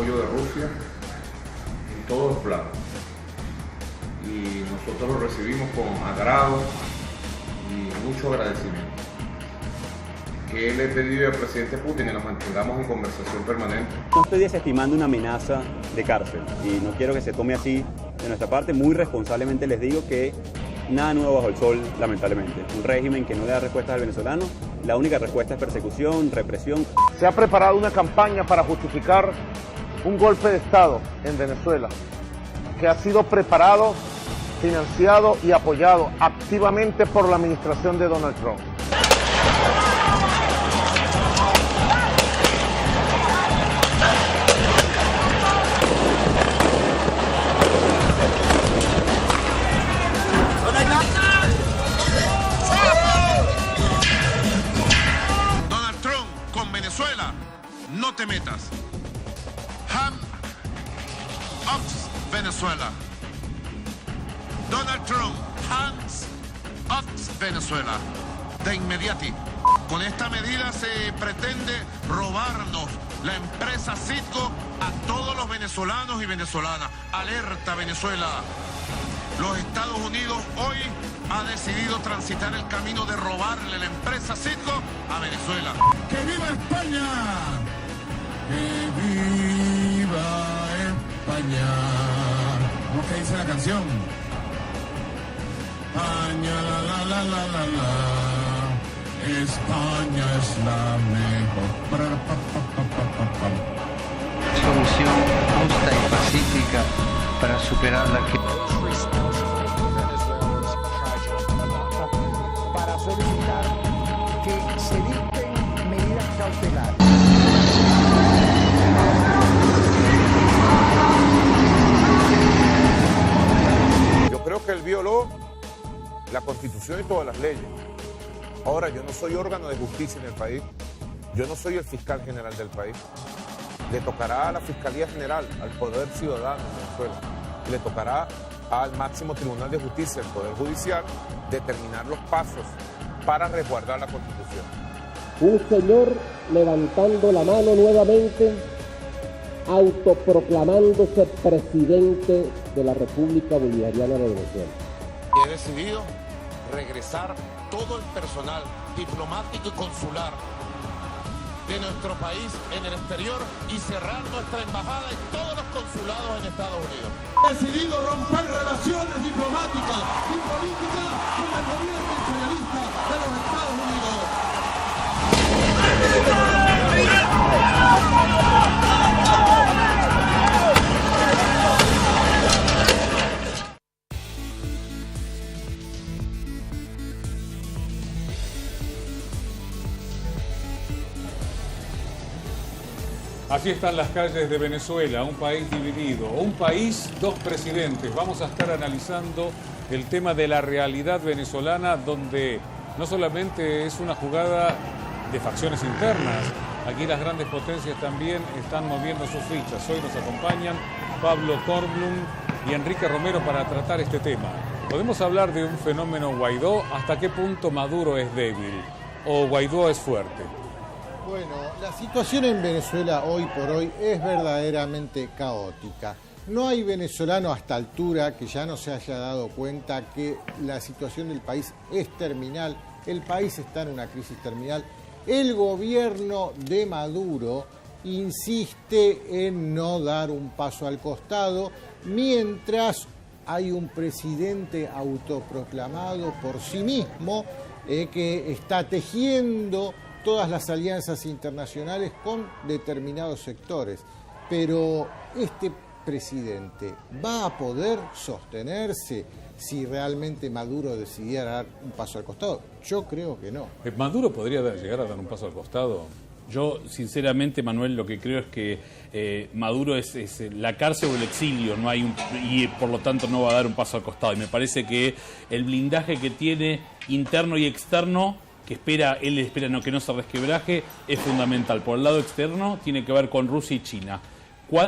apoyo de Rusia en todos los planos. Y nosotros lo recibimos con agrado y mucho agradecimiento. Que le he pedido al presidente Putin que nos mantengamos en conversación permanente. No estoy desestimando una amenaza de cárcel y no quiero que se tome así de nuestra parte. Muy responsablemente les digo que nada nuevo bajo el sol, lamentablemente. Un régimen que no le da respuestas al venezolano. La única respuesta es persecución, represión. Se ha preparado una campaña para justificar un golpe de Estado en Venezuela, que ha sido preparado, financiado y apoyado activamente por la administración de Donald Trump. Donald Trump con Venezuela, no te metas. Hand up Venezuela. Donald Trump, hands up Venezuela. De inmediato. Con esta medida se pretende robarnos la empresa Citgo a todos los venezolanos y venezolanas. Alerta Venezuela. Los Estados Unidos hoy ha decidido transitar el camino de robarle la empresa Citgo a Venezuela. ¡Que viva España! ¡Que viva España! ¿Cómo que dice la canción? España, la. España es la mejor. Solución justa y pacífica para superar la crisis. Para solicitar que se dicten medidas cautelares. Yo creo que él violó la Constitución y todas las leyes. Ahora, yo no soy órgano de justicia en el país, yo no soy el fiscal general del país. Le tocará a la Fiscalía General, al Poder Ciudadano de Venezuela, le tocará al máximo Tribunal de Justicia, el Poder Judicial, determinar los pasos para resguardar la Constitución. Un señor levantando la mano nuevamente, autoproclamándose presidente de la República Bolivariana de Venezuela. He decidido regresar todo el personal diplomático y consular de nuestro país en el exterior y cerrar nuestra embajada en todos los consulados en Estados Unidos. He decidido romper relaciones diplomáticas y políticas con el gobierno imperialista de los Estados Unidos. Así están las calles de Venezuela, un país dividido, un país, dos presidentes. Vamos a estar analizando el tema de la realidad venezolana, donde no solamente es una jugada de facciones internas, aquí las grandes potencias también están moviendo sus fichas. Hoy nos acompañan Pablo Kornblum y Enrique Romero para tratar este tema. Podemos hablar de un fenómeno Guaidó, ¿hasta qué punto Maduro es débil o Guaidó es fuerte? Bueno, la situación en Venezuela hoy por hoy es verdaderamente caótica. No hay venezolano a esta altura que ya no se haya dado cuenta que la situación del país es terminal. El país está en una crisis terminal. El gobierno de Maduro insiste en no dar un paso al costado, mientras hay un presidente autoproclamado por sí mismo que está tejiendo todas las alianzas internacionales con determinados sectores. Pero este presidente va a poder sostenerse si realmente Maduro decidiera dar un paso al costado. Yo creo que no. ¿Maduro podría llegar a dar un paso al costado? Yo, sinceramente, Manuel, lo que creo es que Maduro es la cárcel o el exilio, no hay y por lo tanto no va a dar un paso al costado. Y me parece que el blindaje que tiene interno y externo, él espera que no se resquebraje, es fundamental. Por el lado externo tiene que ver con Rusia y China.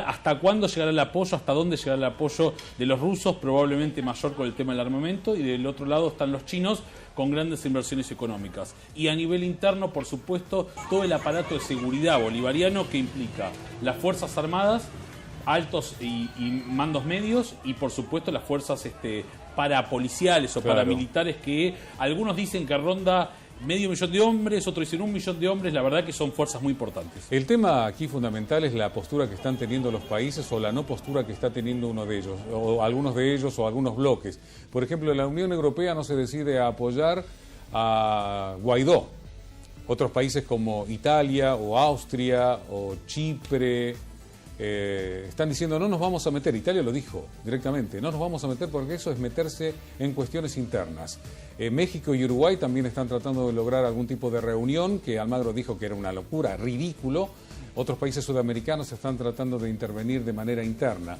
¿Hasta cuándo llegará el apoyo? ¿Hasta dónde llegará el apoyo de los rusos? Probablemente mayor con el tema del armamento. Y del otro lado están los chinos con grandes inversiones económicas. Y a nivel interno, por supuesto, todo el aparato de seguridad bolivariano que implica las Fuerzas Armadas altos y mandos medios y por supuesto las fuerzas parapoliciales o paramilitares, que algunos dicen que ronda 500.000 de hombres, otros dicen 1.000.000 de hombres. La verdad que son fuerzas muy importantes. El tema aquí fundamental es la postura que están teniendo los países o la no postura que está teniendo uno de ellos, o algunos de ellos, o algunos bloques. Por ejemplo, la Unión Europea no se decide a apoyar a Guaidó. Otros países como Italia o Austria o Chipre están diciendo no nos vamos a meter. Italia lo dijo directamente, no nos vamos a meter porque eso es meterse en cuestiones internas. México y Uruguay también están tratando de lograr algún tipo de reunión, que Almagro dijo que era una locura, ridículo. Otros países sudamericanos están tratando de intervenir de manera interna.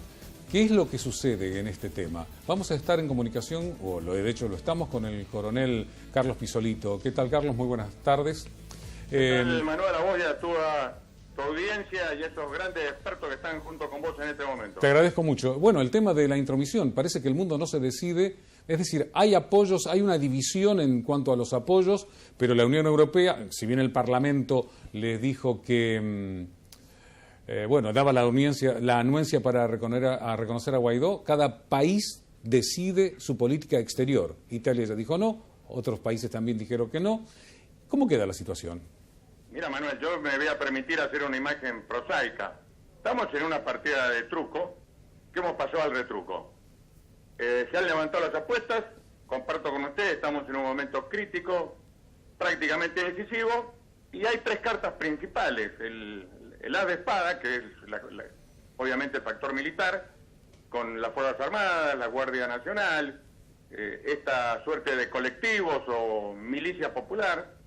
¿Qué es lo que sucede en este tema? Vamos a estar en comunicación, o de hecho lo estamos, con el coronel Carlos Pisolito. ¿Qué tal, Carlos? Muy buenas tardes. Manuel, a vos y a tu audiencia y a esos grandes expertos que están junto con vos en este momento. Te agradezco mucho. Bueno, el tema de la intromisión, parece que el mundo no se decide, es decir, hay apoyos, hay una división en cuanto a los apoyos, pero la Unión Europea, si bien el Parlamento les dijo que, daba la anuencia para reconocer a Guaidó, cada país decide su política exterior. Italia ya dijo no, otros países también dijeron que no. ¿Cómo queda la situación? Mira, Manuel, yo me voy a permitir hacer una imagen prosaica. Estamos en una partida de truco que hemos pasado al retruco. Se han levantado las apuestas, comparto con ustedes, estamos en un momento crítico, prácticamente decisivo, y hay tres cartas principales. El as de espada, que es obviamente el factor militar, con las Fuerzas Armadas, la Guardia Nacional, esta suerte de colectivos o milicia popular,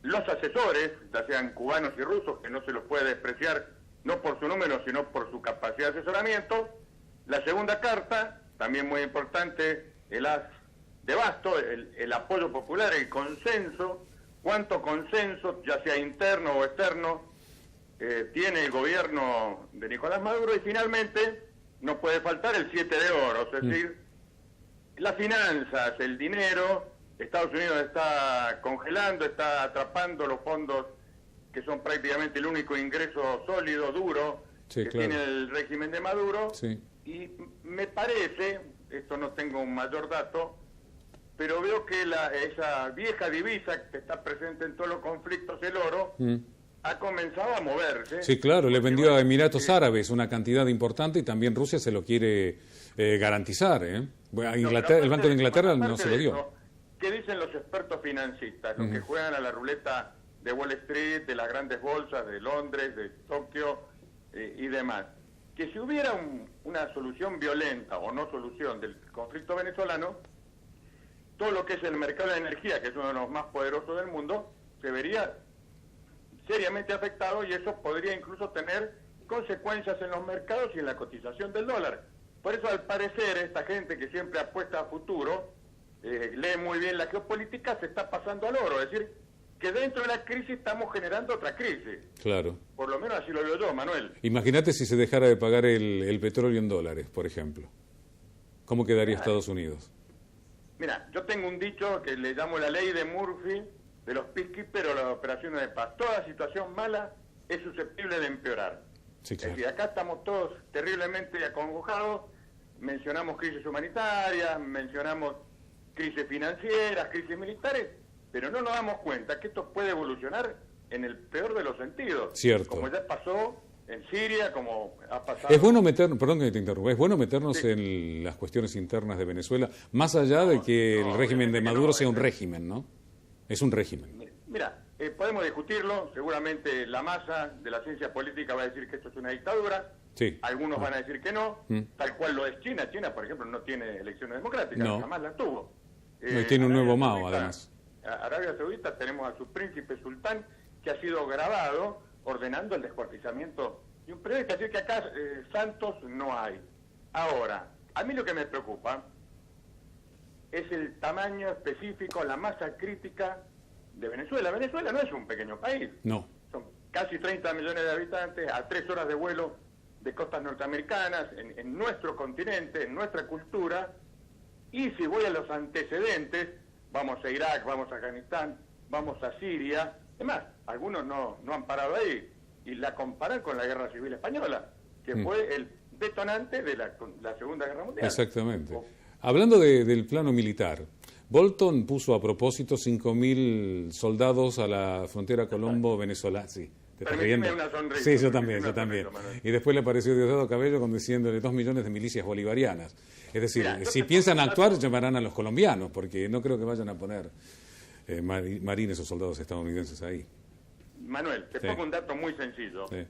los asesores, ya sean cubanos y rusos, que no se los puede despreciar no por su número, sino por su capacidad de asesoramiento. La segunda carta, también muy importante, el as de basto, el apoyo popular, el consenso. ¿Cuánto consenso, ya sea interno o externo, tiene el gobierno de Nicolás Maduro? Y finalmente, no puede faltar el 7 de oro, es decir, las finanzas, el dinero. Estados Unidos está congelando, está atrapando los fondos que son prácticamente el único ingreso sólido, duro, tiene el régimen de Maduro. Sí. Y me parece, esto no tengo un mayor dato, pero veo que esa vieja divisa que está presente en todos los conflictos, el oro, ha comenzado a moverse. Sí, claro, le vendió a Emiratos Árabes una cantidad importante y también Rusia se lo quiere garantizar. El Banco de Inglaterra no se lo dio. ¿Qué dicen los expertos financistas, los que juegan a la ruleta de Wall Street, de las grandes bolsas de Londres, de Tokio y demás? Que si hubiera una solución violenta o no solución del conflicto venezolano, todo lo que es el mercado de energía, que es uno de los más poderosos del mundo, se vería seriamente afectado, y eso podría incluso tener consecuencias en los mercados y en la cotización del dólar. Por eso, al parecer, esta gente que siempre apuesta a futuro, lee muy bien la geopolítica, se está pasando al oro. Es decir, que dentro de la crisis estamos generando otra crisis. Claro. Por lo menos así lo veo yo, Manuel. Imagínate si se dejara de pagar el petróleo en dólares, por ejemplo. ¿Cómo quedaría Estados Unidos? Mira, yo tengo un dicho que le llamo la ley de Murphy, de los peacekeepers o las operaciones de paz. Toda situación mala es susceptible de empeorar. Sí, claro. Es decir, acá estamos todos terriblemente acongojados, mencionamos crisis humanitarias, mencionamos crisis financieras, crisis militares, pero no nos damos cuenta que esto puede evolucionar en el peor de los sentidos. Cierto. Como ya pasó en Siria, como ha pasado... Es bueno perdón que te interrumpa, es bueno meternos en las cuestiones internas de Venezuela, más allá de que el régimen de Maduro sea un régimen, ¿no? Es un régimen. Mira, podemos discutirlo, seguramente la masa de la ciencia política va a decir que esto es una dictadura, sí. Algunos van a decir que no, tal cual lo es China. China, por ejemplo, no tiene elecciones democráticas, jamás las tuvo. Tiene un nuevo Mao, además. Arabia Saudita tenemos a su príncipe sultán, que ha sido grabado ordenando el descuartizamiento de un periodista. Así que acá santos no hay. Ahora, a mí lo que me preocupa es el tamaño específico, la masa crítica de Venezuela. Venezuela no es un pequeño país. No. Son casi 30 millones de habitantes, a 3 horas de vuelo de costas norteamericanas, en nuestro continente, en nuestra cultura. Y si voy a los antecedentes, vamos a Irak, vamos a Afganistán, vamos a Siria. Es más, algunos no han parado ahí. Y la comparan con la Guerra Civil Española, que fue detonante de la Segunda Guerra Mundial. Exactamente. Hablando del plano militar, Bolton puso a propósito 5.000 soldados a la frontera Colombo-Venezuela. Sí, ¿te estás riendo? Una sonrisa, sí, yo también. Y después le apareció Diosdado Cabello diciéndole 2 millones de milicias bolivarianas. Es decir, Mira, si piensan actuar, llamarán a los colombianos, porque no creo que vayan a poner marines o soldados estadounidenses ahí. Manuel, te pongo un dato muy sencillo. Sí.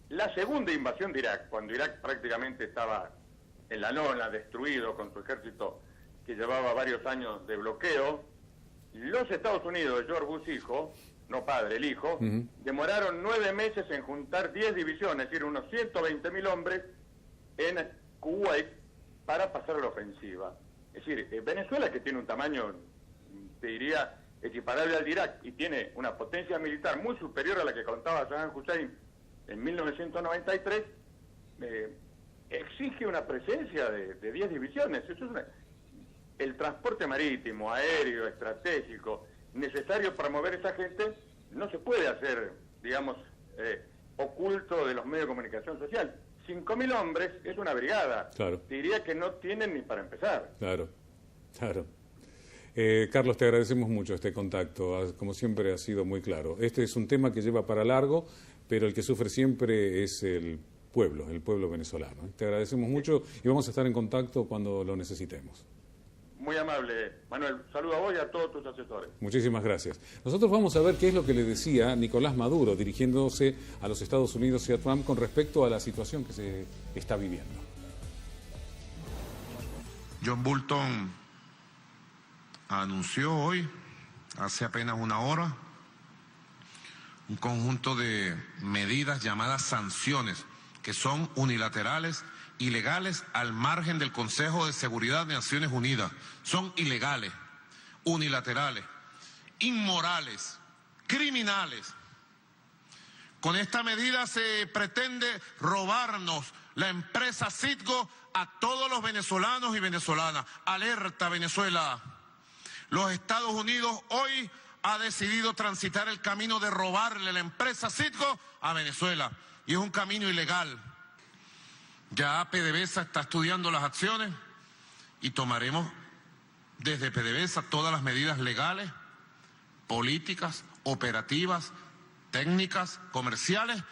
La segunda invasión de Irak, cuando Irak prácticamente estaba en la lona, destruido con su ejército que llevaba varios años de bloqueo, los Estados Unidos, George Bush hijo, no padre, el hijo, demoraron 9 meses en juntar 10 divisiones, es decir, unos 120.000 hombres en Kuwait para pasar a la ofensiva. Es decir, Venezuela, que tiene un tamaño, te diría, equiparable al de Irak y tiene una potencia militar muy superior a la que contaba Saddam Hussein en 1993, exige una presencia de 10 divisiones. Eso es el transporte marítimo, aéreo, estratégico, necesario para mover esa gente, no se puede hacer, digamos, oculto de los medios de comunicación social. 5.000 hombres es una brigada. Claro. Diría que no tienen ni para empezar. Claro. Carlos, te agradecemos mucho este contacto. Como siempre ha sido muy claro. Este es un tema que lleva para largo, pero el que sufre siempre es el pueblo venezolano. Te agradecemos mucho y vamos a estar en contacto cuando lo necesitemos. Muy amable, Manuel. Saludo a vos y a todos tus asesores. Muchísimas gracias. Nosotros vamos a ver qué es lo que le decía Nicolás Maduro dirigiéndose a los Estados Unidos y a Trump con respecto a la situación que se está viviendo. John Bolton anunció hoy, hace apenas una hora, un conjunto de medidas llamadas sanciones, que son unilaterales, ilegales, al margen del Consejo de Seguridad de Naciones Unidas. Son ilegales, unilaterales, inmorales, criminales. Con esta medida se pretende robarnos la empresa Citgo a todos los venezolanos y venezolanas. Alerta, Venezuela. Los Estados Unidos hoy ha decidido transitar el camino de robarle la empresa Citgo a Venezuela. Y es un camino ilegal. Ya PDVSA está estudiando las acciones y tomaremos desde PDVSA todas las medidas legales, políticas, operativas, técnicas, comerciales,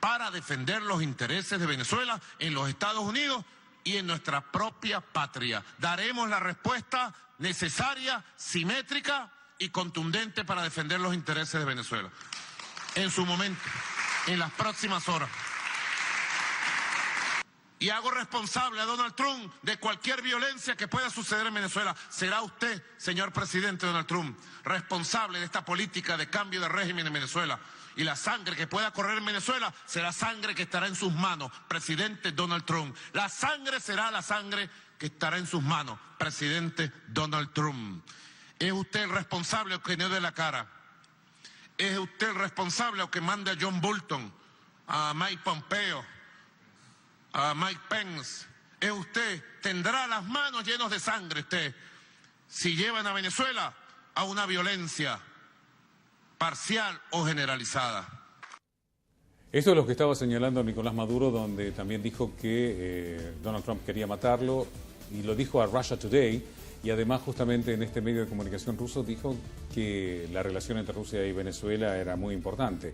para defender los intereses de Venezuela en los Estados Unidos y en nuestra propia patria. Daremos la respuesta necesaria, simétrica y contundente para defender los intereses de Venezuela. En su momento, en las próximas horas. Y hago responsable a Donald Trump de cualquier violencia que pueda suceder en Venezuela. Será usted, señor presidente Donald Trump, responsable de esta política de cambio de régimen en Venezuela. Y la sangre que pueda correr en Venezuela será sangre que estará en sus manos, presidente Donald Trump. La sangre será la sangre que estará en sus manos, presidente Donald Trump. ¿Es usted el responsable o que no dé la cara? ¿Es usted el responsable o que mande a John Bolton, a Mike Pompeo, a Mike Pence? ¿Es usted? ¿Tendrá las manos llenas de sangre usted si llevan a Venezuela a una violencia parcial o generalizada? Eso es lo que estaba señalando Nicolás Maduro, donde también dijo que Donald Trump quería matarlo, y lo dijo a Russia Today, y además justamente en este medio de comunicación ruso dijo que la relación entre Rusia y Venezuela era muy importante.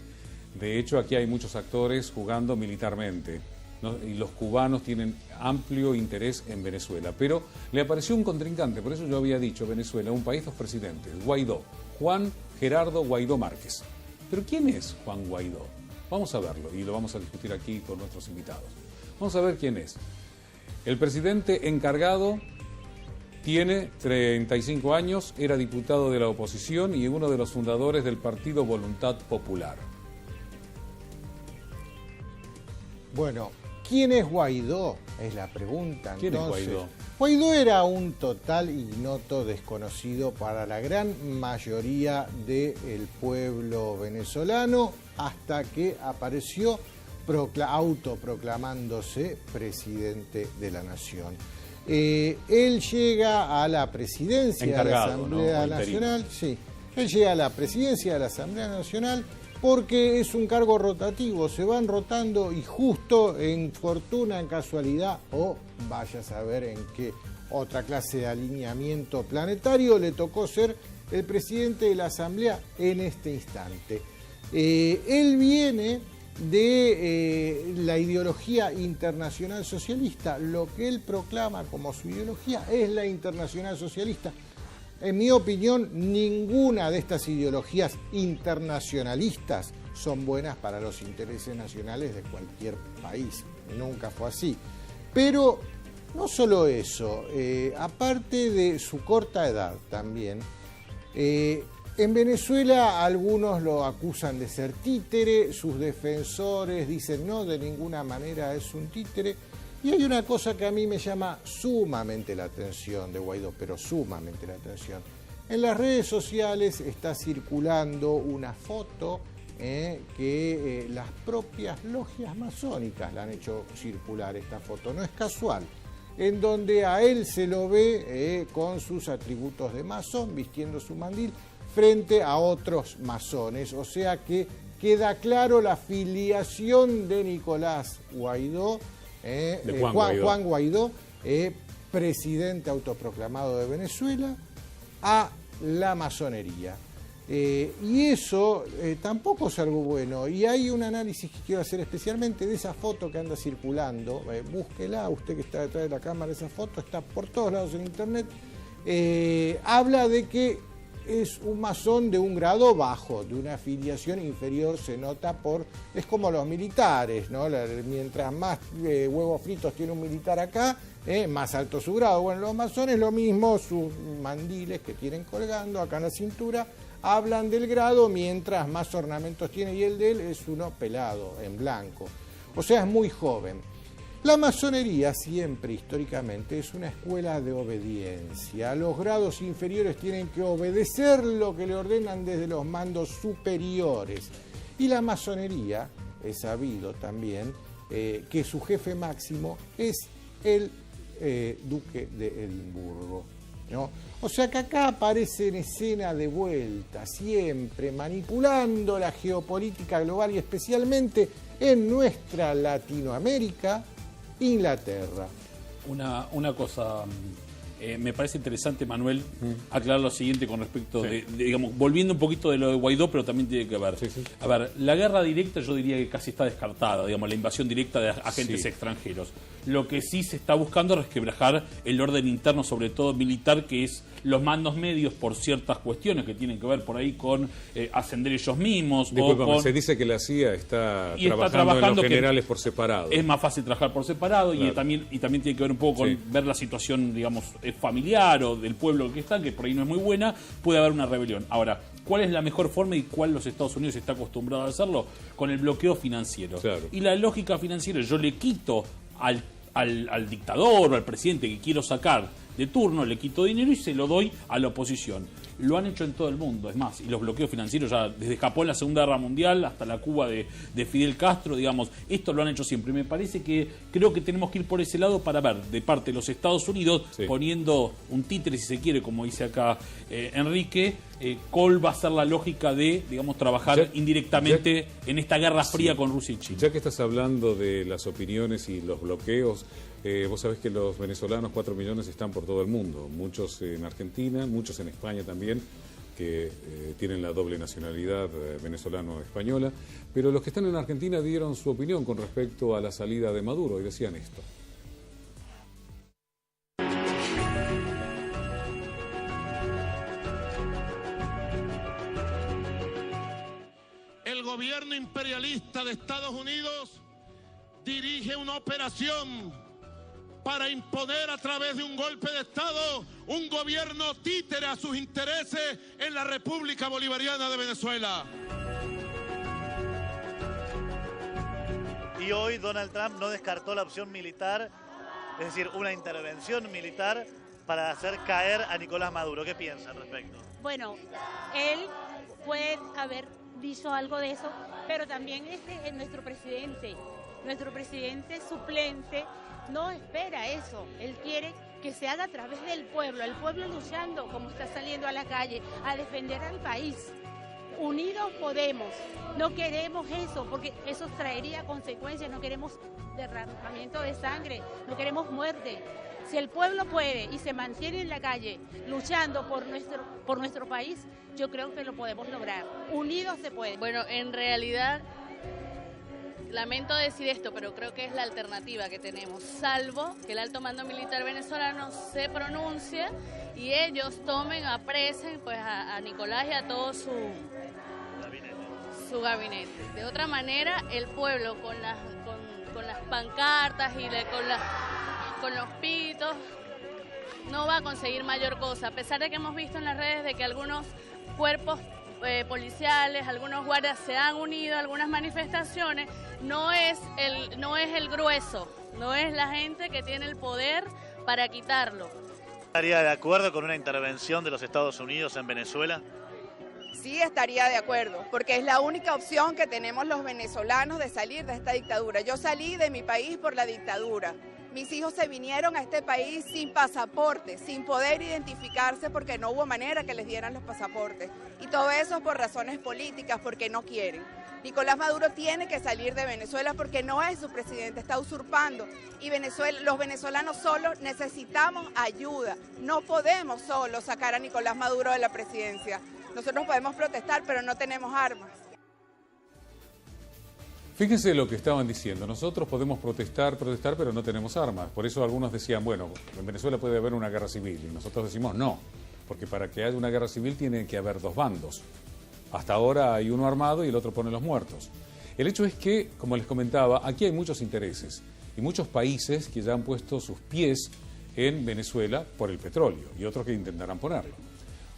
De hecho, aquí hay muchos actores jugando militarmente, ¿no? Y los cubanos tienen amplio interés en Venezuela, pero le apareció un contrincante. Por eso yo había dicho, Venezuela, un país, dos presidentes, Guaidó, Juan Gerardo Guaidó Márquez. Pero ¿quién es Juan Guaidó? Vamos a verlo y lo vamos a discutir aquí con nuestros invitados. Vamos a ver quién es. El presidente encargado tiene 35 años, era diputado de la oposición y uno de los fundadores del partido Voluntad Popular. Bueno, ¿quién es Guaidó? Es la pregunta. ¿Quién entonces. es Guaidó? Guaidó era un total ignoto desconocido para la gran mayoría del pueblo venezolano hasta que apareció autoproclamándose presidente de la nación. Él llega a la presidencia de la Asamblea Nacional. Sí, él llega a la presidencia de la Asamblea Nacional porque es un cargo rotativo, se van rotando y justo en fortuna, en casualidad, o vaya a saber en qué otra clase de alineamiento planetario, le tocó ser el presidente de la Asamblea en este instante. Él viene de la ideología internacional socialista, lo que él proclama como su ideología es la internacional socialista. En mi opinión, ninguna de estas ideologías internacionalistas son buenas para los intereses nacionales de cualquier país. Nunca fue así. Pero no solo eso, aparte de su corta edad también, en Venezuela algunos lo acusan de ser títere, sus defensores dicen no, de ninguna manera es un títere. Y hay una cosa que a mí me llama sumamente la atención de Guaidó, pero sumamente la atención. En las redes sociales está circulando una foto que las propias logias masónicas la han hecho circular, esta foto, no es casual, en donde a él se lo ve con sus atributos de masón, vistiendo su mandil, frente a otros masones. O sea que queda claro la filiación de Nicolás Guaidó, Juan Guaidó, presidente autoproclamado de Venezuela, a la masonería. Y eso tampoco es algo bueno. Y hay un análisis que quiero hacer especialmente de esa foto que anda circulando. Búsquela, usted que está detrás de la cámara, esa foto está por todos lados en internet. Habla de que es un masón de un grado bajo, de una afiliación inferior, se nota por... Es como los militares, ¿no? Mientras más huevos fritos tiene un militar acá, más alto su grado. Bueno, los masones lo mismo, sus mandiles que tienen colgando acá en la cintura, hablan del grado, mientras más ornamentos tiene, y el de él es uno pelado, en blanco. O sea, es muy joven. La masonería siempre, históricamente, es una escuela de obediencia. Los grados inferiores tienen que obedecer lo que le ordenan desde los mandos superiores. Y la masonería, es sabido también, que su jefe máximo es el duque de Edimburgo, ¿no? O sea que acá aparece en escena de vuelta, siempre manipulando la geopolítica global y especialmente en nuestra Latinoamérica, Inglaterra. Una cosa, me parece interesante, Manuel, aclarar lo siguiente con respecto de, digamos, volviendo un poquito de lo de Guaidó, pero también tiene que ver. A ver, la guerra directa yo diría que casi está descartada, digamos, la invasión directa de agentes extranjeros. Lo que sí se está buscando es resquebrajar el orden interno, sobre todo militar, que es los mandos medios por ciertas cuestiones que tienen que ver por ahí con ascender ellos mismos. Disculpame, se dice que la CIA está trabajando en los generales por separado. Es más fácil trabajar por separado, claro. y también tiene que ver un poco con ver la situación, digamos, familiar o del pueblo que está, que por ahí no es muy buena, puede haber una rebelión. Ahora, ¿cuál es la mejor forma y cuál los Estados Unidos está acostumbrado a hacerlo? Con el bloqueo financiero. Claro. Y la lógica financiera, yo le quito al dictador o al presidente que quiero sacar de turno, le quito dinero y se lo doy a la oposición. Lo han hecho en todo el mundo, es más, y los bloqueos financieros ya desde Japón, la Segunda Guerra Mundial, hasta la Cuba de Fidel Castro, digamos, esto lo han hecho siempre. Me parece que creo que tenemos que ir por ese lado para ver, de parte de los Estados Unidos, poniendo un títere, si se quiere, como dice acá Enrique, cuál va a ser la lógica de, digamos, trabajar indirectamente en esta guerra fría con Rusia y China. Ya que estás hablando de las opiniones y los bloqueos, vos sabés que los venezolanos, 4 millones, están por todo el mundo, muchos en Argentina, muchos en España también, que tienen la doble nacionalidad venezolano-española, pero los que están en Argentina dieron su opinión con respecto a la salida de Maduro y decían esto. El gobierno imperialista de Estados Unidos dirige una operación para imponer a través de un golpe de Estado un gobierno títere a sus intereses en la República Bolivariana de Venezuela. Y hoy Donald Trump no descartó la opción militar, es decir, una intervención militar para hacer caer a Nicolás Maduro. ¿Qué piensa al respecto? Bueno, él puede haber dicho algo de eso, pero también es nuestro presidente suplente. No espera eso, él quiere que se haga a través del pueblo, el pueblo luchando como está saliendo a la calle a defender al país. unidos podemos. No queremos eso, porque eso traería consecuencias. No queremos derramamiento de sangre, no queremos muerte. Si el pueblo puede y se mantiene en la calle luchando por nuestro país, yo creo que lo podemos lograr. Unidos se puede. Bueno, en realidad, lamento decir esto, pero creo que es la alternativa que tenemos, salvo que el alto mando militar venezolano se pronuncie y ellos tomen, apresen pues a Nicolás y a todo su gabinete. De otra manera, el pueblo con las pancartas y con los pitos no va a conseguir mayor cosa, a pesar de que hemos visto en las redes de que algunos cuerpos policiales, algunos guardias se han unido a algunas manifestaciones. No es el grueso, no es la gente que tiene el poder para quitarlo. ¿Estaría de acuerdo con una intervención de los Estados Unidos en Venezuela? Sí, estaría de acuerdo, porque es la única opción que tenemos los venezolanos de salir de esta dictadura. Yo salí de mi país por la dictadura. Mis hijos se vinieron a este país sin pasaporte, sin poder identificarse porque no hubo manera que les dieran los pasaportes. Y todo eso por razones políticas, porque no quieren. Nicolás Maduro tiene que salir de Venezuela porque no es su presidente, está usurpando. Y los venezolanos solos necesitamos ayuda. No podemos solo sacar a Nicolás Maduro de la presidencia. Nosotros podemos protestar, pero no tenemos armas. Fíjense lo que estaban diciendo. Nosotros podemos protestar, pero no tenemos armas. Por eso algunos decían, bueno, en Venezuela puede haber una guerra civil. Y nosotros decimos no, porque para que haya una guerra civil tiene que haber dos bandos. Hasta ahora hay uno armado y el otro pone los muertos. El hecho es que, como les comentaba, aquí hay muchos intereses y muchos países que ya han puesto sus pies en Venezuela por el petróleo y otros que intentarán ponerlo.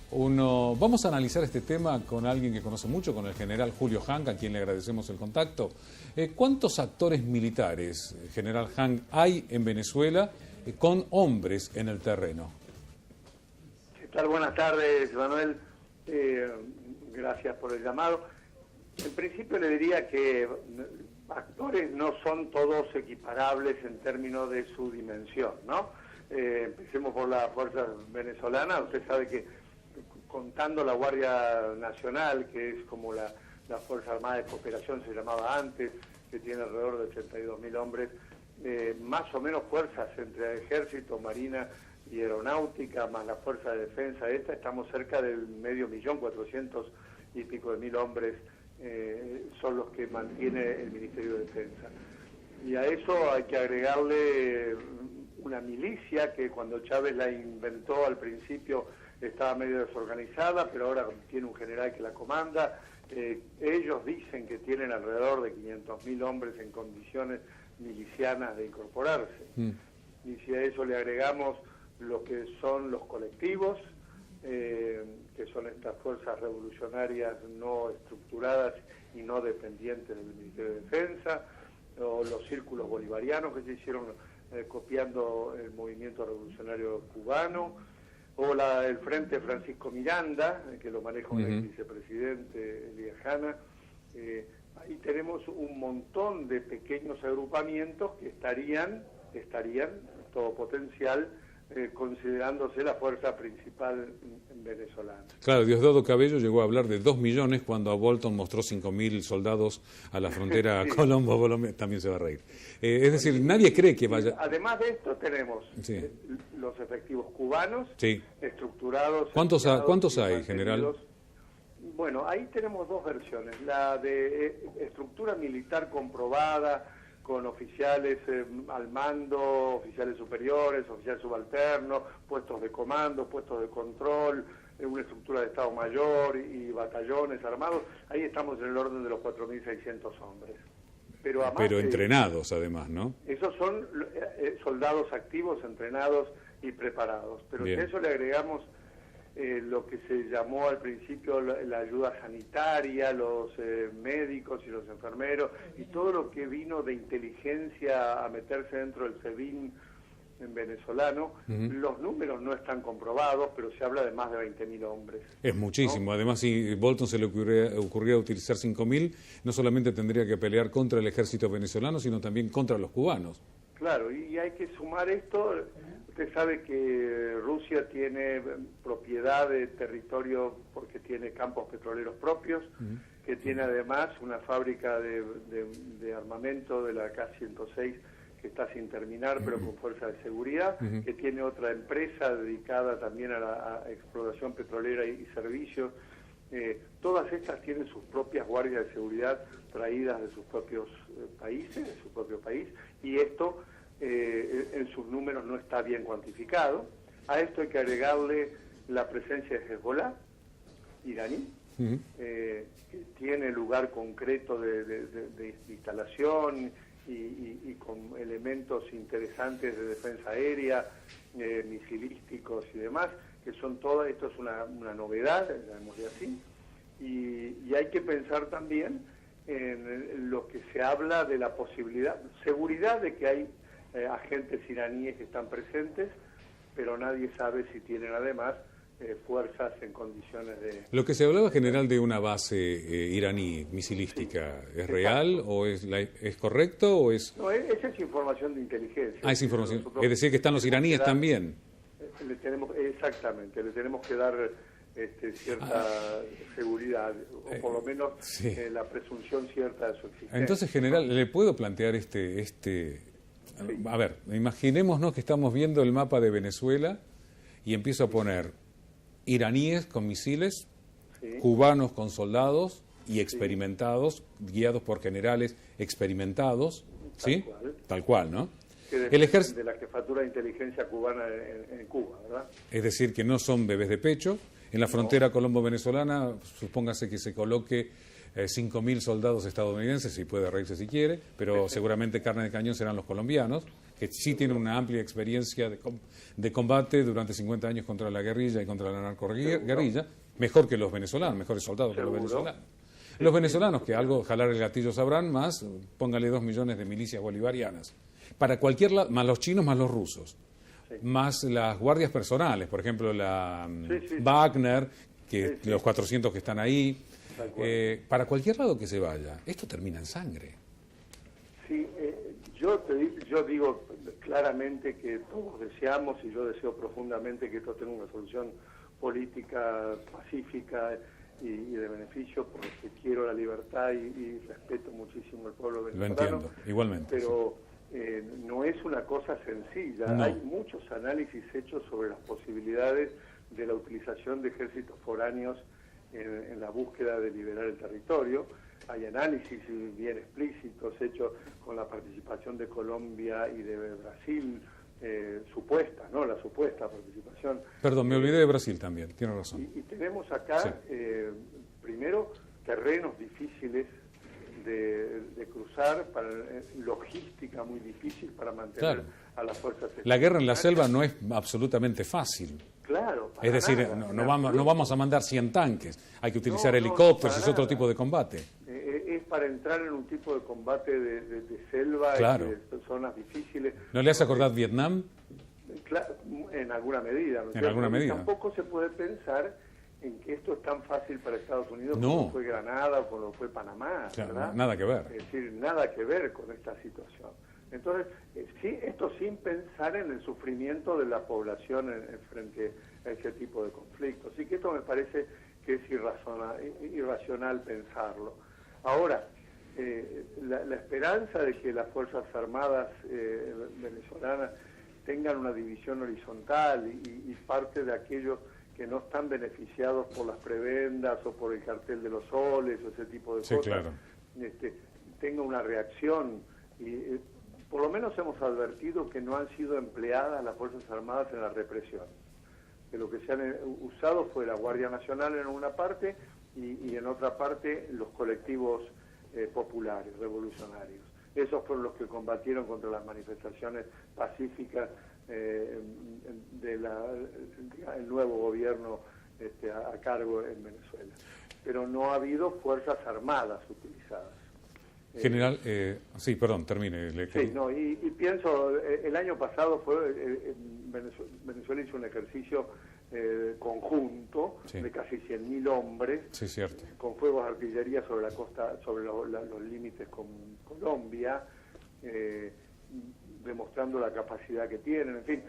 Vamos a analizar este tema con alguien que conoce mucho, con el general Julio Hank, a quien le agradecemos el contacto. ¿Cuántos actores militares, general Hank, hay en Venezuela con hombres en el terreno? ¿Qué tal? Buenas tardes, Manuel. Gracias por el llamado. En principio le diría que actores no son todos equiparables en términos de su dimensión, ¿no? Empecemos por la Fuerza Venezolana. Usted sabe que contando la Guardia Nacional, que es como la Fuerza Armada de Cooperación se llamaba antes, que tiene alrededor de 82.000 hombres, más o menos fuerzas entre Ejército, Marina y Aeronáutica, más la Fuerza de Defensa, estamos cerca del 500.400 y pico de mil hombres, son los que mantiene el Ministerio de Defensa. Y a eso hay que agregarle una milicia que cuando Chávez la inventó al principio estaba medio desorganizada, pero ahora tiene un general que la comanda. Ellos dicen que tienen alrededor de 500.000 hombres en condiciones milicianas de incorporarse. Y si a eso le agregamos lo que son los colectivos, que son estas fuerzas revolucionarias no estructuradas y no dependientes del Ministerio de Defensa, o los círculos bolivarianos que se hicieron copiando el movimiento revolucionario cubano, o el Frente Francisco Miranda, que lo maneja un ex vicepresidente, Elías Jana. Ahí tenemos un montón de pequeños agrupamientos que estarían todo potencial, considerándose la fuerza principal venezolana. Claro, Diosdado Cabello llegó a hablar de 2 millones cuando a Bolton mostró 5.000 soldados a la frontera sí. Colombo-Colombia, también se va a reír. Es decir, nadie cree que vaya... Además de esto tenemos los efectivos cubanos estructurados... ¿Cuántos hay, general? Bueno, ahí tenemos dos versiones, la de estructura militar comprobada, con oficiales al mando, oficiales superiores, oficiales subalternos, puestos de comando, puestos de control, una estructura de Estado Mayor y batallones armados. Ahí estamos en el orden de los 4.600 hombres. Pero entrenados además, ¿no? Esos son soldados activos, entrenados y preparados. Pero si a eso le agregamos lo que se llamó al principio la ayuda sanitaria, los médicos y los enfermeros, y todo lo que vino de inteligencia a meterse dentro del SEBIN en venezolano, los números no están comprobados, pero se habla de más de 20.000 hombres. Es muchísimo. ¿No? Además, si Bolton se le ocurría utilizar 5.000, no solamente tendría que pelear contra el ejército venezolano, sino también contra los cubanos. Claro, y hay que sumar esto, Usted sabe que Rusia tiene propiedad de territorio porque tiene campos petroleros propios, que tiene además una fábrica de armamento de la K-106 que está sin terminar, pero con fuerza de seguridad, que tiene otra empresa dedicada también a la exploración petrolera y servicios. Todas estas tienen sus propias guardias de seguridad traídas de sus propios países, de su propio país, y esto en sus números no está bien cuantificado. A esto hay que agregarle la presencia de Hezbollah, iraní, que tiene lugar concreto de instalación y con elementos interesantes de defensa aérea, misilísticos y demás, que son todas, esto es una novedad, llamémosle así, y hay que pensar también en lo que se habla de la posibilidad, seguridad de que hay agentes iraníes que están presentes, pero nadie sabe si tienen además fuerzas en condiciones de... Lo que se hablaba, general, de una base iraní misilística, ¿es real o es correcto o es...? No, esa es información de inteligencia. Ah, es información. Es decir, que están los iraníes también. Exactamente, le tenemos que dar cierta seguridad, o por lo menos la presunción cierta de su existencia. Entonces, general, ¿le puedo plantear A ver, imaginémonos que estamos viendo el mapa de Venezuela y empiezo a poner iraníes con misiles, cubanos con soldados y experimentados, guiados por generales experimentados, ¿sí? Tal cual, ¿no? El ejército de la jefatura de inteligencia cubana en Cuba, ¿verdad? Es decir, que no son bebés de pecho. En la frontera colombo-venezolana, supóngase que se coloque 5.000 soldados estadounidenses, si puede reírse si quiere, pero seguramente carne de cañón serán los colombianos, que sí tienen una amplia experiencia de combate durante 50 años contra la guerrilla y contra la narcoguerrilla, mejor que los venezolanos, mejores soldados que los venezolanos. Los venezolanos, que algo jalar el gatillo sabrán, más, póngale 2 millones de milicias bolivarianas. Para cualquier lado, más los chinos, más los rusos, más las guardias personales, por ejemplo, la Wagner, que los 400 que están ahí. Para cualquier lado que se vaya, esto termina en sangre. Sí, yo digo claramente que todos deseamos, y yo deseo profundamente que esto tenga una solución política pacífica y de beneficio, porque quiero la libertad y respeto muchísimo al pueblo venezolano. Lo entiendo, igualmente. Pero no es una cosa sencilla. No. Hay muchos análisis hechos sobre las posibilidades de la utilización de ejércitos foráneos en la búsqueda de liberar el territorio. Hay análisis bien explícitos hechos con la participación de Colombia y de Brasil, supuesta, ¿no? La supuesta participación. Perdón, me olvidé de Brasil también, tiene razón. Y tenemos acá, primero, terrenos difíciles de cruzar, logística muy difícil para mantener a las fuerzas. La guerra en la selva no es absolutamente fácil. Claro. Es decir, nada, no vamos a mandar 100 tanques, hay que utilizar helicópteros, es otro tipo de combate. Es para entrar en un tipo de combate de selva, Claro. y de zonas difíciles. ¿No le hace acordar Vietnam? En alguna medida. ¿no? En alguna medida. Tampoco se puede pensar en que esto es tan fácil para Estados Unidos No. como fue Granada o como fue Panamá. Claro, ¿verdad? nada que ver. Es decir, nada que ver con esta situación. Entonces, sí, esto sin pensar en el sufrimiento de la población frente a ese tipo de conflictos. Así que esto me parece que es irracional pensarlo. Ahora, la esperanza de que las Fuerzas Armadas venezolanas tengan una división horizontal y parte de aquellos que no están beneficiados por las prebendas o por el cartel de los soles o ese tipo de cosas, claro. Tenga una reacción. Y por lo menos hemos advertido que no han sido empleadas las Fuerzas Armadas en la represión. Que lo que se han usado fue la Guardia Nacional en una parte y en otra parte los colectivos populares, revolucionarios. Esos fueron los que combatieron contra las manifestaciones pacíficas del nuevo gobierno a cargo en Venezuela. Pero no ha habido fuerzas armadas utilizadas. General, sí, perdón, termine. Sí, no, y pienso, el año pasado Venezuela hizo un ejercicio conjunto de casi 100.000 hombres, sí, cierto, con fuegos de artillería sobre la costa, sobre los límites con Colombia, de demostrando la capacidad que tienen, en fin,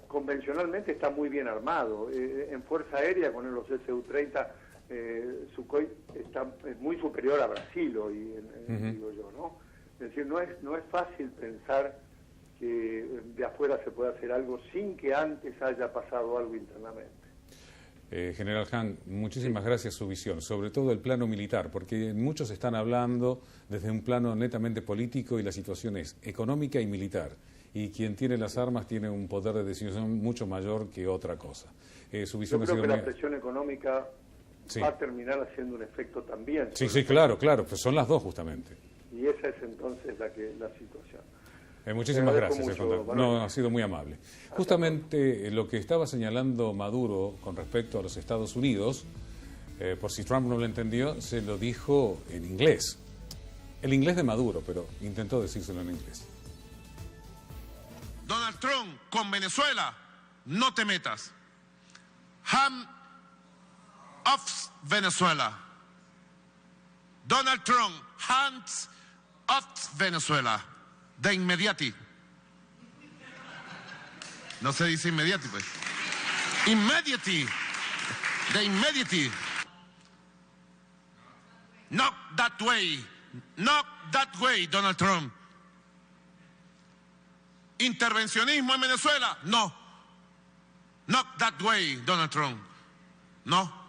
convencionalmente está muy bien armado. En Fuerza Aérea, con los Su-30, Sukhoi es muy superior a Brasil hoy, digo yo, ¿no? Es decir, no es fácil pensar que de afuera se puede hacer algo sin que antes haya pasado algo internamente. General Han, muchísimas gracias su visión, sobre todo el plano militar, porque muchos están hablando desde un plano netamente político y la situación es económica y militar. Y quien tiene las armas tiene un poder de decisión mucho mayor que otra cosa. Su visión Yo creo que la presión económica va a terminar haciendo un efecto también. Sí, claro, pues son las dos justamente. Y esa es entonces la situación. Muchísimas gracias. No, ha sido muy amable. Justamente lo que estaba señalando Maduro con respecto a los Estados Unidos, por si Trump no lo entendió, se lo dijo en inglés. El inglés de Maduro, pero intentó decírselo en inglés. Donald Trump, con Venezuela, no te metas. Hands off Venezuela. Donald Trump, hands off Venezuela. De inmediati. No se dice inmediati, pues. Immediately. De inmediati. Not that way. Not that way, Donald Trump. ¿Intervencionismo en Venezuela? No. Not that way, Donald Trump. No.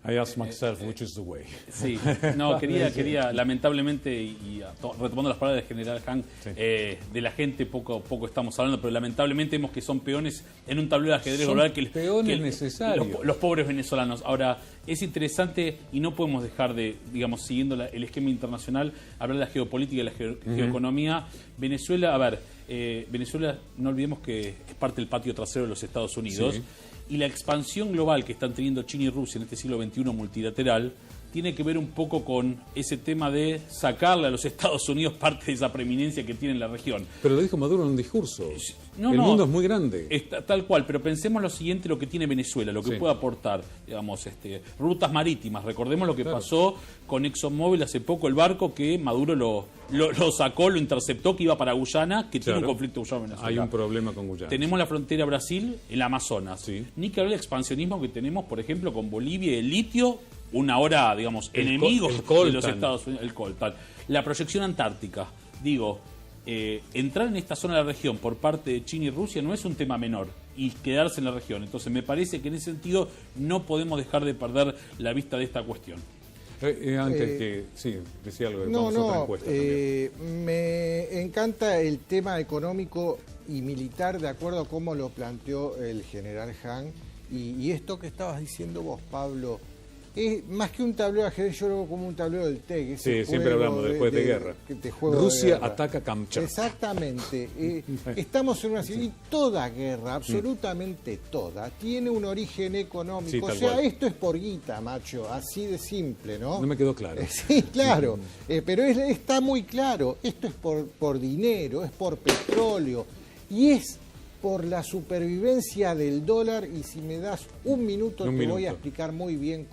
I asked myself, which is the way. Sí, no, quería lamentablemente, y retomando las palabras del general Han, de la gente poco estamos hablando, pero lamentablemente vemos que son peones en un tablero de ajedrez global necesarios. Los pobres venezolanos. Ahora, es interesante y no podemos dejar de, digamos, siguiendo el esquema internacional, hablar de la geopolítica y la geoeconomía. Venezuela, Venezuela, no olvidemos que es parte del patio trasero de los Estados Unidos. Sí. Y la expansión global que están teniendo China y Rusia en este siglo XXI multilateral tiene que ver un poco con ese tema de sacarle a los Estados Unidos parte de esa preeminencia que tiene en la región. Pero lo dijo Maduro en un discurso. El mundo es muy grande. Tal cual, pero pensemos lo siguiente, lo que tiene Venezuela, lo que puede aportar, digamos, rutas marítimas. Recordemos lo que pasó con ExxonMobil hace poco, el barco que Maduro lo sacó, lo interceptó, que iba para Guyana, que tiene un conflicto Guyana-Venezuela. Hay un problema con Guyana. Tenemos la frontera Brasil, el Amazonas. Ni que hablar del expansionismo que tenemos, por ejemplo, con Bolivia y el litio, una hora, digamos, enemigos de los Estados Unidos, el coltan. La proyección antártica, digo, entrar en esta zona de la región por parte de China y Rusia no es un tema menor, y quedarse en la región. Entonces me parece que en ese sentido no podemos dejar de perder la vista de esta cuestión. Antes que, sí, decía algo de otra encuesta también. Me encanta el tema económico y militar de acuerdo a cómo lo planteó el general Han, y esto que estabas diciendo vos, Pablo, es más que un tablero de ajedrez, yo lo veo como un tablero del TEG. Sí, siempre hablamos después de guerra. Rusia ataca Kamchatka. Exactamente. Estamos en una situación, y toda guerra, absolutamente toda, tiene un origen económico. Sí, esto es por guita, macho, así de simple, ¿no? No me quedó claro. Sí, claro. Pero está muy claro. Esto es por dinero, es por petróleo, y es por la supervivencia del dólar. Y si me das un minuto, te voy a explicar muy bien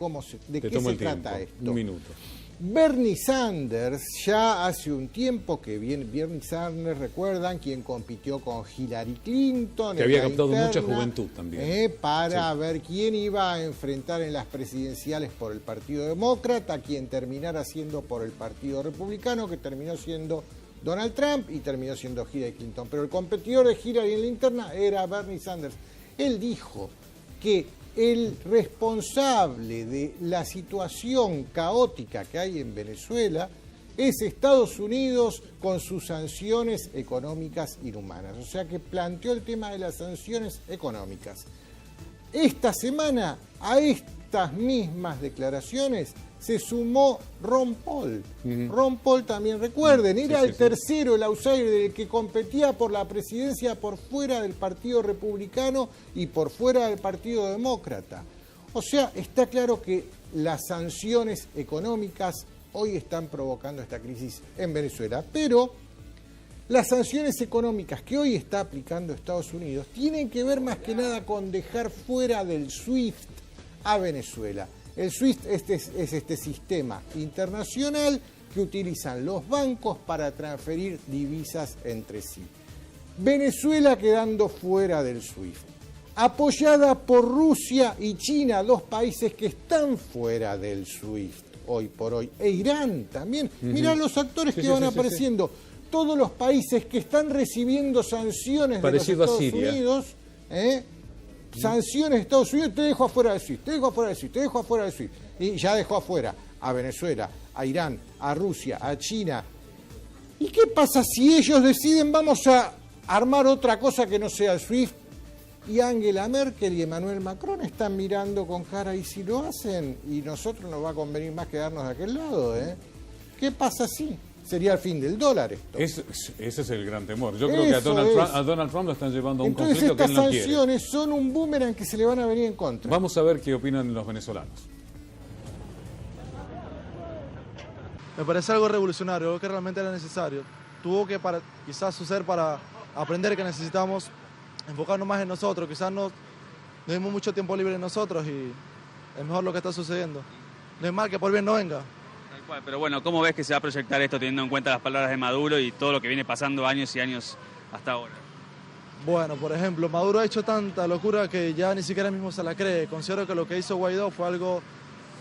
de qué se trata esto. Un minuto. Bernie Sanders, ya hace un tiempo que viene, Bernie Sanders, recuerdan, quien compitió con Hillary Clinton. Que había captado mucha juventud también. Para ver quién iba a enfrentar en las presidenciales por el Partido Demócrata, quien terminara siendo por el Partido Republicano, que terminó siendo Donald Trump y terminó siendo Hillary Clinton. Pero el competidor de Hillary en la interna era Bernie Sanders. Él dijo que el responsable de la situación caótica que hay en Venezuela es Estados Unidos con sus sanciones económicas inhumanas. O sea que planteó el tema de las sanciones económicas. Esta semana a estas mismas declaraciones se sumó Ron Paul. Ron Paul también, recuerden, era el tercero, el outsider, el que competía por la presidencia por fuera del Partido Republicano y por fuera del Partido Demócrata. O sea, está claro que las sanciones económicas hoy están provocando esta crisis en Venezuela, pero las sanciones económicas que hoy está aplicando Estados Unidos tienen que ver más que nada con dejar fuera del SWIFT a Venezuela. El SWIFT es este sistema internacional que utilizan los bancos para transferir divisas entre sí. Venezuela quedando fuera del SWIFT, apoyada por Rusia y China, dos países que están fuera del SWIFT hoy por hoy, e Irán también. Mirá los actores que van apareciendo. Todos los países que están recibiendo sanciones parecido de los Estados Unidos, sanciones de Estados Unidos, te dejo afuera del SWIFT, te dejo afuera del SWIFT, te dejo afuera del SWIFT. Y ya dejó afuera a Venezuela, a Irán, a Rusia, a China. ¿Y qué pasa si ellos deciden vamos a armar otra cosa que no sea el SWIFT? Y Angela Merkel y Emmanuel Macron están mirando con cara, y si lo hacen, y nosotros nos va a convenir más quedarnos de aquel lado, ¿Qué pasa si? Sería el fin del dólar esto. Ese es el gran temor. Yo creo que a Donald Trump lo están llevando a un Entonces, conflicto que él no quiere. estas sanciones son un boomerang que se le van a venir en contra. Vamos a ver qué opinan los venezolanos. Me parece algo revolucionario, algo que realmente era necesario. Tuvo que quizás suceder para aprender que necesitamos enfocarnos más en nosotros. Quizás nos dimos mucho tiempo libre en nosotros y es mejor lo que está sucediendo. No es mal que por bien no venga. Pero bueno, ¿cómo ves que se va a proyectar esto teniendo en cuenta las palabras de Maduro y todo lo que viene pasando años y años hasta ahora? Bueno, por ejemplo, Maduro ha hecho tanta locura que ya ni siquiera él mismo se la cree. Considero que lo que hizo Guaidó fue algo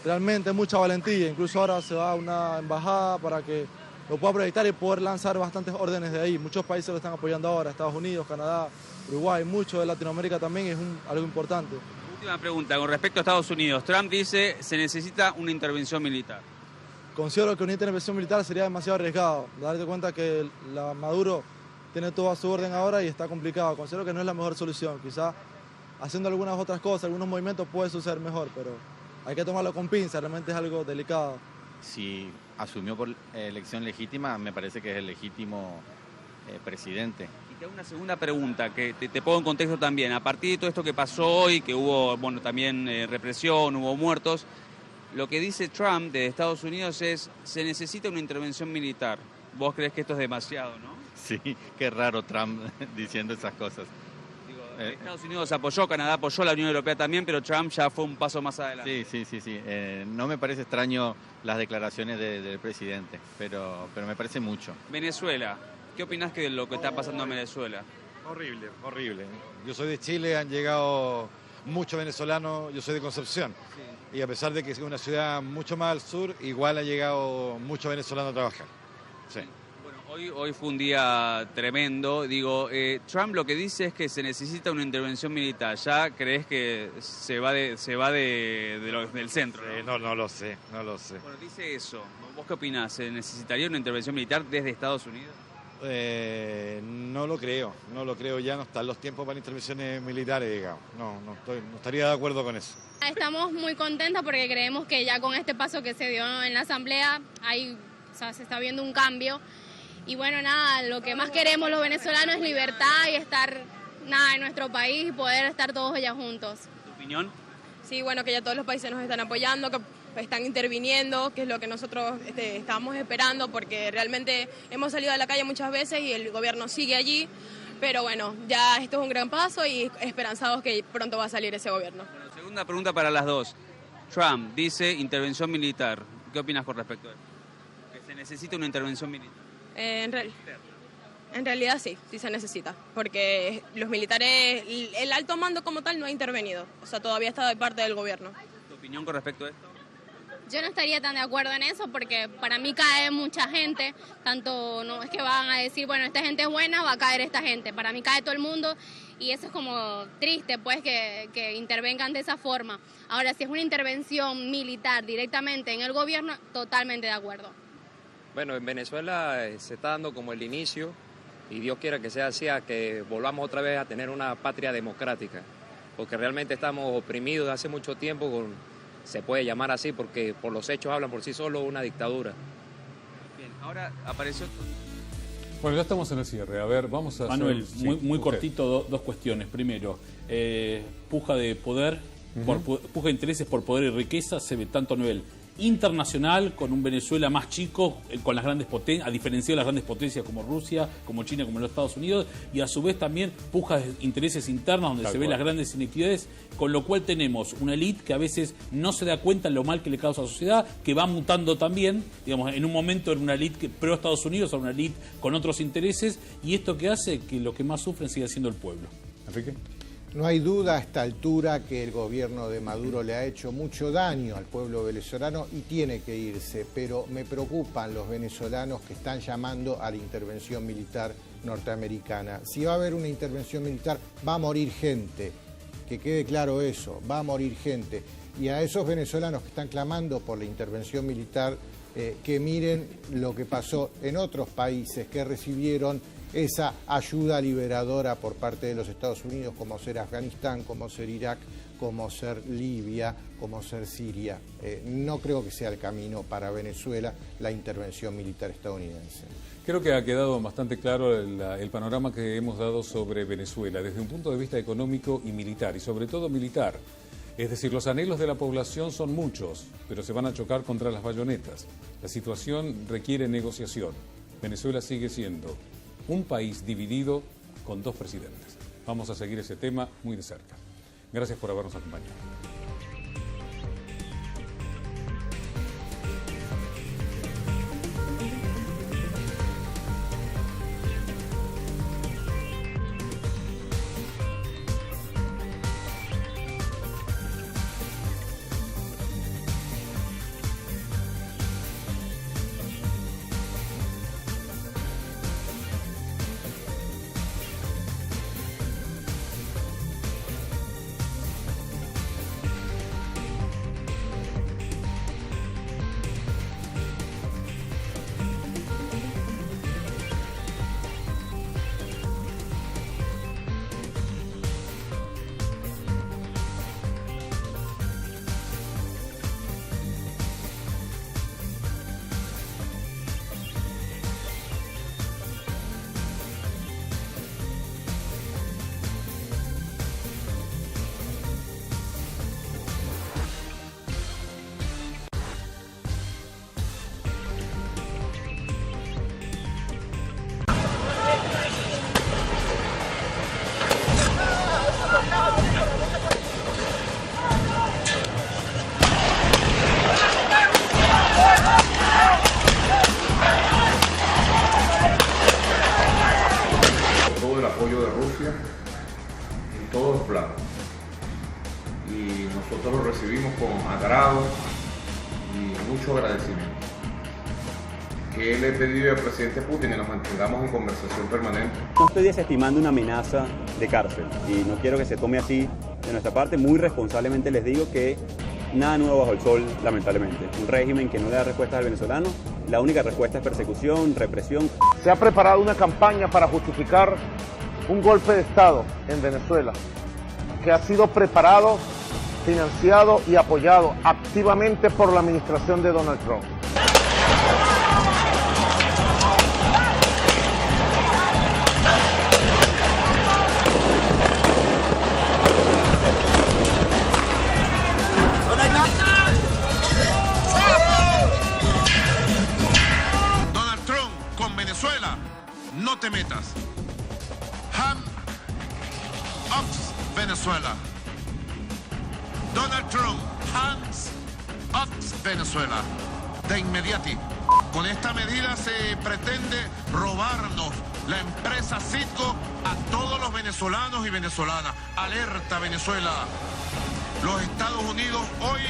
realmente mucha valentía. Incluso ahora se va a una embajada para que lo pueda proyectar y poder lanzar bastantes órdenes de ahí. Muchos países lo están apoyando ahora, Estados Unidos, Canadá, Uruguay, mucho de Latinoamérica también es algo importante. Última pregunta, con respecto a Estados Unidos. Trump dice se necesita una intervención militar. Considero que una intervención militar sería demasiado arriesgado. Darte cuenta que Maduro tiene todo a su orden ahora y está complicado. Considero que no es la mejor solución. Quizá haciendo algunas otras cosas, algunos movimientos puede suceder mejor, pero hay que tomarlo con pinza, realmente es algo delicado. Si asumió por elección legítima, me parece que es el legítimo presidente. Y te hago una segunda pregunta, que te pongo en contexto también. A partir de todo esto que pasó hoy, que hubo también represión, hubo muertos, lo que dice Trump de Estados Unidos es se necesita una intervención militar. ¿Vos crees que esto es demasiado, no? Sí, qué raro Trump diciendo esas cosas. Estados Unidos apoyó, Canadá apoyó, la Unión Europea también, pero Trump ya fue un paso más adelante. Sí. No me parece extraño las declaraciones del presidente, pero me parece mucho. Venezuela, ¿qué opinás de lo que está pasando en Venezuela? Horrible. Yo soy de Chile, han llegado muchos venezolanos, yo soy de Concepción. Y a pesar de que es una ciudad mucho más al sur, igual ha llegado muchos venezolanos a trabajar. Sí. Hoy fue un día tremendo. Digo, Trump lo que dice es que se necesita una intervención militar. ¿Ya crees que se va del centro? No lo sé. Bueno, dice eso. ¿Vos qué opinás? ¿Se necesitaría una intervención militar desde Estados Unidos? No lo creo. Ya no están los tiempos para intervenciones militares, digamos. No estaría de acuerdo con eso. Estamos muy contentos porque creemos que ya con este paso que se dio en la Asamblea, se está viendo un cambio. Y bueno, lo que más queremos los venezolanos es libertad y estar en nuestro país y poder estar todos allá juntos. ¿Tu opinión? Sí, bueno, que ya todos los países nos están apoyando, que están interviniendo, que es lo que nosotros estábamos esperando, porque realmente hemos salido a la calle muchas veces y el gobierno sigue allí. Pero bueno, ya esto es un gran paso y esperanzados que pronto va a salir ese gobierno. Bueno, segunda pregunta para las dos. Trump dice intervención militar. ¿Qué opinas con respecto a eso? Que se necesita una intervención militar. En realidad sí se necesita, porque los militares, el alto mando como tal no ha intervenido, o sea, todavía está de parte del gobierno. ¿Tu opinión con respecto a esto? Yo no estaría tan de acuerdo en eso porque para mí cae mucha gente, tanto no es que van a decir, bueno, esta gente es buena, va a caer esta gente, para mí cae todo el mundo y eso es como triste, pues, que intervengan de esa forma. Ahora, si es una intervención militar directamente en el gobierno, totalmente de acuerdo. Bueno, en Venezuela se está dando como el inicio, y Dios quiera que sea así, a que volvamos otra vez a tener una patria democrática, porque realmente estamos oprimidos de hace mucho tiempo, se puede llamar así, porque por los hechos hablan por sí solos una dictadura. Bien, ahora apareció... Bueno, ya estamos en el cierre. A ver, vamos a Manuel, hacer... muy cortito, dos cuestiones. Primero, puja de poder, puja de intereses por poder y riqueza, se ve tanto a nivel internacional con un Venezuela más chico, con las grandes potencias, a diferencia de las grandes potencias como Rusia, como China, como los Estados Unidos, y a su vez también pujas de intereses internos donde se ven las grandes inequidades, con lo cual tenemos una élite que a veces no se da cuenta de lo mal que le causa a la sociedad, que va mutando también, digamos, en un momento era una élite pro Estados Unidos, ahora una élite con otros intereses, y esto que hace que lo que más sufren siga siendo el pueblo. Enrique. No hay duda a esta altura que el gobierno de Maduro le ha hecho mucho daño al pueblo venezolano y tiene que irse, pero me preocupan los venezolanos que están llamando a la intervención militar norteamericana. Si va a haber una intervención militar, va a morir gente, que quede claro eso, va a morir gente. Y a esos venezolanos que están clamando por la intervención militar, que miren lo que pasó en otros países que recibieron esa ayuda liberadora por parte de los Estados Unidos, como ser Afganistán, como ser Irak, como ser Libia, como ser Siria. No creo que sea el camino para Venezuela la intervención militar estadounidense. Creo que ha quedado bastante claro el panorama que hemos dado sobre Venezuela desde un punto de vista económico y militar, y sobre todo militar. Es decir, los anhelos de la población son muchos, pero se van a chocar contra las bayonetas. La situación requiere negociación. Venezuela sigue siendo un país dividido con dos presidentes. Vamos a seguir ese tema muy de cerca. Gracias por habernos acompañado. Nosotros lo recibimos con agrado y mucho agradecimiento. Que le he pedido al presidente Putin que nos mantengamos en conversación permanente. No estoy desestimando una amenaza de cárcel y no quiero que se tome así de nuestra parte. Muy responsablemente les digo que nada nuevo bajo el sol, lamentablemente. Un régimen que no le da respuestas al venezolano. La única respuesta es persecución, represión. Se ha preparado una campaña para justificar un golpe de Estado en Venezuela, que ha sido preparado, financiado y apoyado activamente por la administración de Donald Trump. Donald Trump con Venezuela, no te metas. Hands up Venezuela. Donald Trump, hands up Venezuela. De inmediati. Con esta medida se pretende robarnos la empresa Citgo a todos los venezolanos y venezolanas. Alerta Venezuela. Los Estados Unidos hoy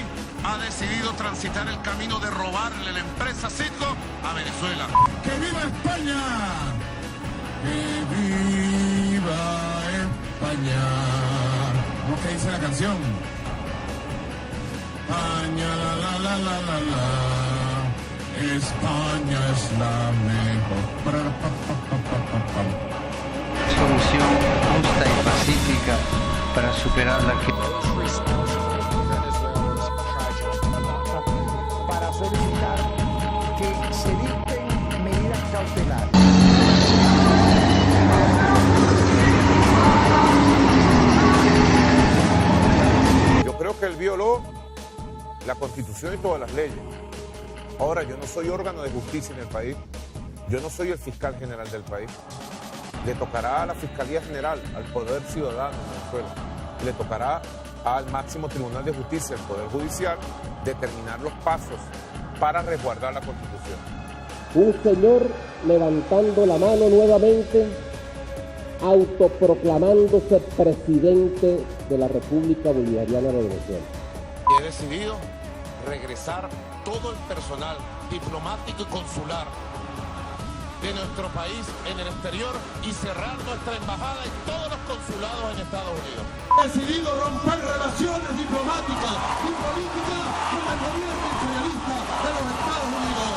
ha decidido transitar el camino de robarle la empresa Citgo a Venezuela. ¡Que viva España! ¡Que viva España! ¿Cómo que dice la canción? España, la. España es la mejor. Solución justa y pacífica para superar la crisis. Para solicitar que se dicten medidas cautelares. Yo creo que él violó la Constitución y todas las leyes. Ahora, yo no soy órgano de justicia en el país, yo no soy el fiscal general del país. Le tocará a la Fiscalía General, al Poder Ciudadano en Venezuela, y le tocará al máximo Tribunal de Justicia, el Poder Judicial, determinar los pasos para resguardar la Constitución. Un señor levantando la mano nuevamente, autoproclamándose presidente de la República Bolivariana de Venezuela. He decidido regresar todo el personal diplomático y consular de nuestro país en el exterior y cerrar nuestra embajada en todos los consulados en Estados Unidos. He decidido romper relaciones diplomáticas y políticas con el gobierno imperialista de los Estados Unidos.